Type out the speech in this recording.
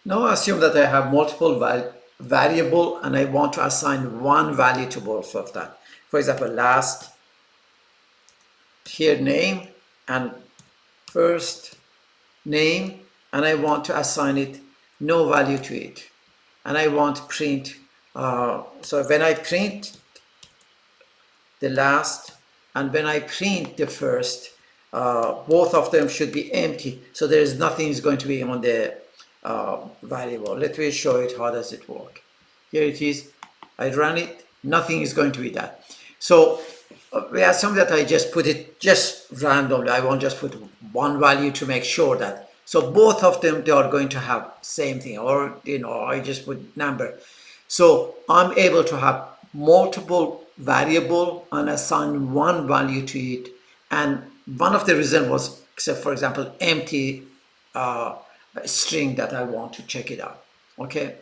Now assume that I have multiple variable and I want to assign one value to both of that. For example, last, here name, and first name, and I want to assign it no value to it. And I want print, so when I print the last and when I print the first, both of them should be empty. So there is nothing is going to be on the variable. Let me show it. How does it work? Here it is. I run it. Nothing is going to be that. So we assume that I just put it just randomly. I won't just put one value to make sure that. So both of them, they are going to have same thing, or I just put number. So I'm able to have multiple variable and assign one value to it. And one of the reason was, say, for example, empty string that I want to check it out. Okay.